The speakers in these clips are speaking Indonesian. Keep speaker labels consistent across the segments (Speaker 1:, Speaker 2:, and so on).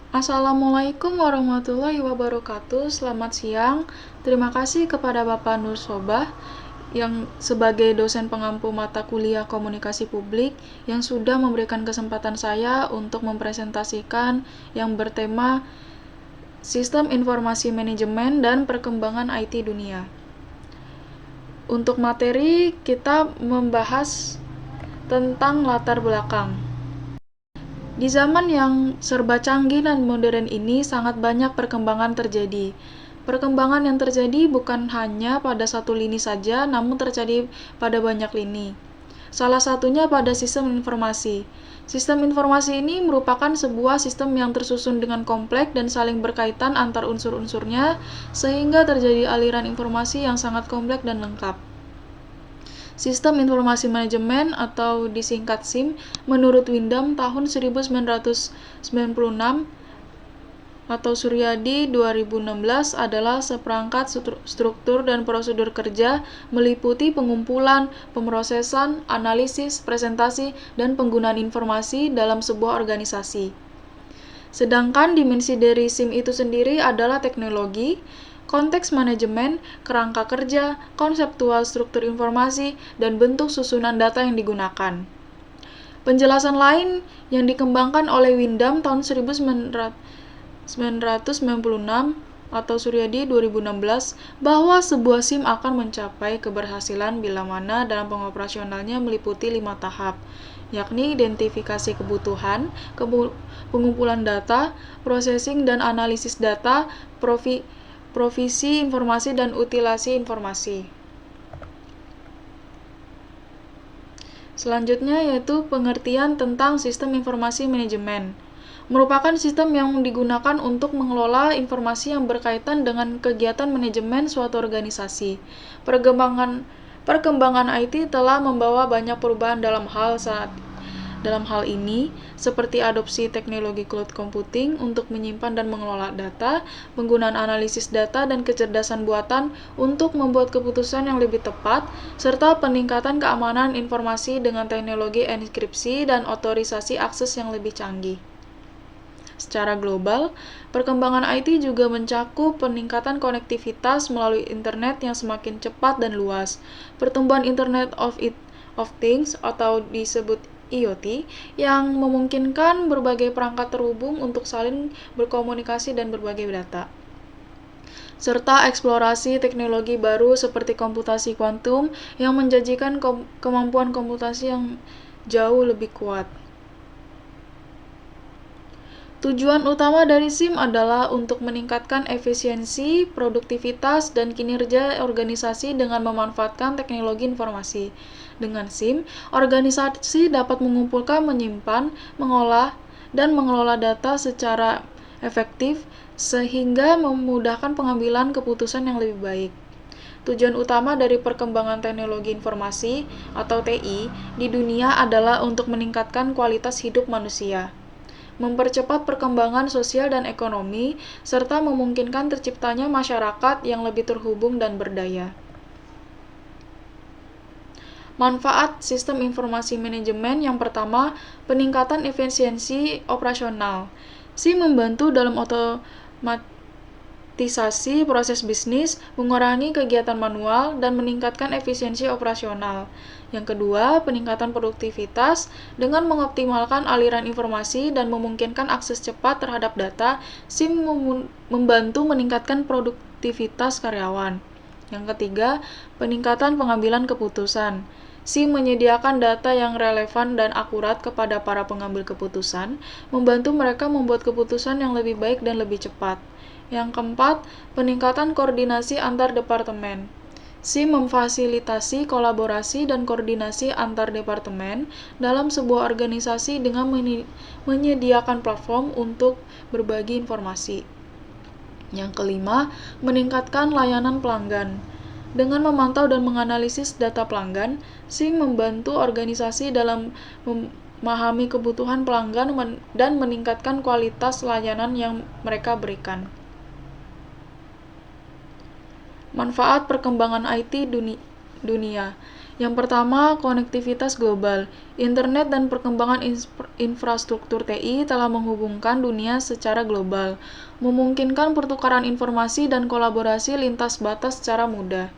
Speaker 1: Assalamualaikum warahmatullahi wabarakatuh. Selamat siang. Terima kasih kepada Bapak Nur Sobah yang sebagai dosen pengampu mata kuliah komunikasi publik yang sudah memberikan kesempatan saya untuk mempresentasikan yang bertema Sistem Informasi Manajemen dan Perkembangan IT Dunia. Untuk materi, kita membahas tentang latar belakang. Di zaman yang serba canggih dan modern ini, sangat banyak perkembangan terjadi. Perkembangan yang terjadi bukan hanya pada satu lini saja, namun terjadi pada banyak lini. Salah satunya pada sistem informasi. Sistem informasi ini merupakan sebuah sistem yang tersusun dengan kompleks dan saling berkaitan antar unsur-unsurnya, sehingga terjadi aliran informasi yang sangat kompleks dan lengkap. Sistem Informasi Manajemen atau disingkat SIM menurut Windham tahun 1996 atau Suryadi 2016 adalah seperangkat struktur dan prosedur kerja meliputi pengumpulan, pemrosesan, analisis, presentasi, dan penggunaan informasi dalam sebuah organisasi. Sedangkan dimensi dari SIM itu sendiri adalah teknologi, konteks manajemen, kerangka kerja, konseptual struktur informasi, dan bentuk susunan data yang digunakan. Penjelasan lain yang dikembangkan oleh Windham tahun 1996 atau Suryadi 2016 bahwa sebuah SIM akan mencapai keberhasilan bila mana dalam pengoperasionalnya meliputi 5 tahap, yakni identifikasi kebutuhan, pengumpulan data, processing dan analisis data, provisi informasi dan utilasi informasi. Selanjutnya yaitu pengertian tentang sistem informasi manajemen. Merupakan sistem yang digunakan untuk mengelola informasi yang berkaitan dengan kegiatan manajemen suatu organisasi. Perkembangan IT telah membawa banyak perubahan dalam hal ini, seperti adopsi teknologi cloud computing untuk menyimpan dan mengelola data, penggunaan analisis data dan kecerdasan buatan untuk membuat keputusan yang lebih tepat, serta peningkatan keamanan informasi dengan teknologi enkripsi dan otorisasi akses yang lebih canggih. Secara global, perkembangan IT juga mencakup peningkatan konektivitas melalui internet yang semakin cepat dan luas, pertumbuhan Internet of Things atau disebut IoT yang memungkinkan berbagai perangkat terhubung untuk saling berkomunikasi dan berbagi data, serta eksplorasi teknologi baru seperti komputasi kuantum yang menjanjikan kemampuan komputasi yang jauh lebih kuat. Tujuan utama dari SIM adalah untuk meningkatkan efisiensi, produktivitas, dan kinerja organisasi dengan memanfaatkan teknologi informasi. Dengan SIM, organisasi dapat mengumpulkan, menyimpan, mengolah, dan mengelola data secara efektif sehingga memudahkan pengambilan keputusan yang lebih baik. Tujuan utama dari perkembangan teknologi informasi atau TI di dunia adalah untuk meningkatkan kualitas hidup manusia, mempercepat perkembangan sosial dan ekonomi, serta memungkinkan terciptanya masyarakat yang lebih terhubung dan berdaya. Manfaat sistem informasi manajemen yang pertama, peningkatan efisiensi operasional. SIM membantu dalam otomatisasi proses bisnis, mengurangi kegiatan manual, dan meningkatkan efisiensi operasional. Yang kedua, peningkatan produktivitas dengan mengoptimalkan aliran informasi dan memungkinkan akses cepat terhadap data. SIM membantu meningkatkan produktivitas karyawan. Yang ketiga, peningkatan pengambilan keputusan. SIM menyediakan data yang relevan dan akurat kepada para pengambil keputusan, membantu mereka membuat keputusan yang lebih baik dan lebih cepat. Yang keempat, peningkatan koordinasi antar departemen. SIM memfasilitasi kolaborasi dan koordinasi antar departemen dalam sebuah organisasi dengan menyediakan platform untuk berbagi informasi. Yang kelima, meningkatkan layanan pelanggan. Dengan memantau dan menganalisis data pelanggan, SIM membantu organisasi dalam memahami kebutuhan pelanggan dan meningkatkan kualitas layanan yang mereka berikan. Manfaat perkembangan IT dunia. Yang pertama, konektivitas global. Internet dan perkembangan infrastruktur TI telah menghubungkan dunia secara global, memungkinkan pertukaran informasi dan kolaborasi lintas batas secara mudah.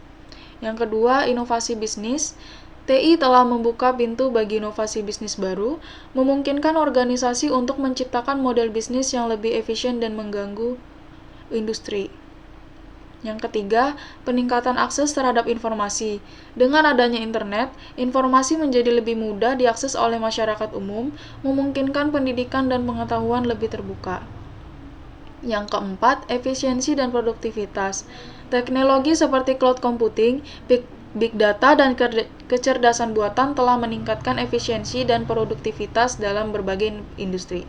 Speaker 1: Yang kedua, inovasi bisnis. TI telah membuka pintu bagi inovasi bisnis baru, memungkinkan organisasi untuk menciptakan model bisnis yang lebih efisien dan mengganggu industri. Yang ketiga, peningkatan akses terhadap informasi. Dengan adanya internet, informasi menjadi lebih mudah diakses oleh masyarakat umum, memungkinkan pendidikan dan pengetahuan lebih terbuka. Yang keempat, efisiensi dan produktivitas. Teknologi seperti cloud computing, big data, dan kecerdasan buatan telah meningkatkan efisiensi dan produktivitas dalam berbagai industri.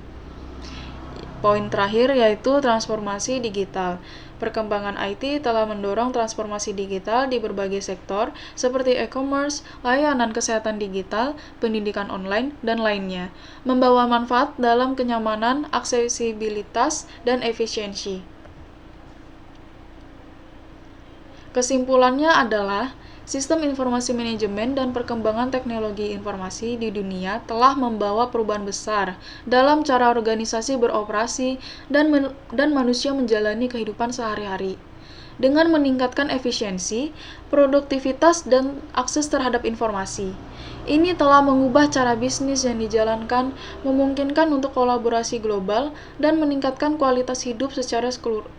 Speaker 1: Poin terakhir yaitu transformasi digital. Perkembangan IT telah mendorong transformasi digital di berbagai sektor seperti e-commerce, layanan kesehatan digital, pendidikan online, dan lainnya, membawa manfaat dalam kenyamanan, aksesibilitas, dan efisiensi. Kesimpulannya adalah, sistem informasi manajemen dan perkembangan teknologi informasi di dunia telah membawa perubahan besar dalam cara organisasi beroperasi dan manusia menjalani kehidupan sehari-hari. Dengan meningkatkan efisiensi, produktivitas, dan akses terhadap informasi. Ini telah mengubah cara bisnis yang dijalankan, memungkinkan untuk kolaborasi global, dan meningkatkan kualitas hidup secara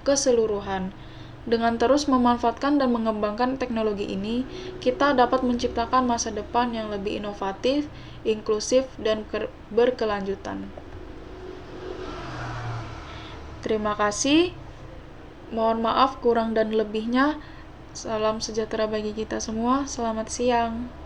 Speaker 1: keseluruhan. Dengan terus memanfaatkan dan mengembangkan teknologi ini, kita dapat menciptakan masa depan yang lebih inovatif, inklusif, dan berkelanjutan. Terima kasih. Mohon maaf kurang dan lebihnya. Salam sejahtera bagi kita semua. Selamat siang.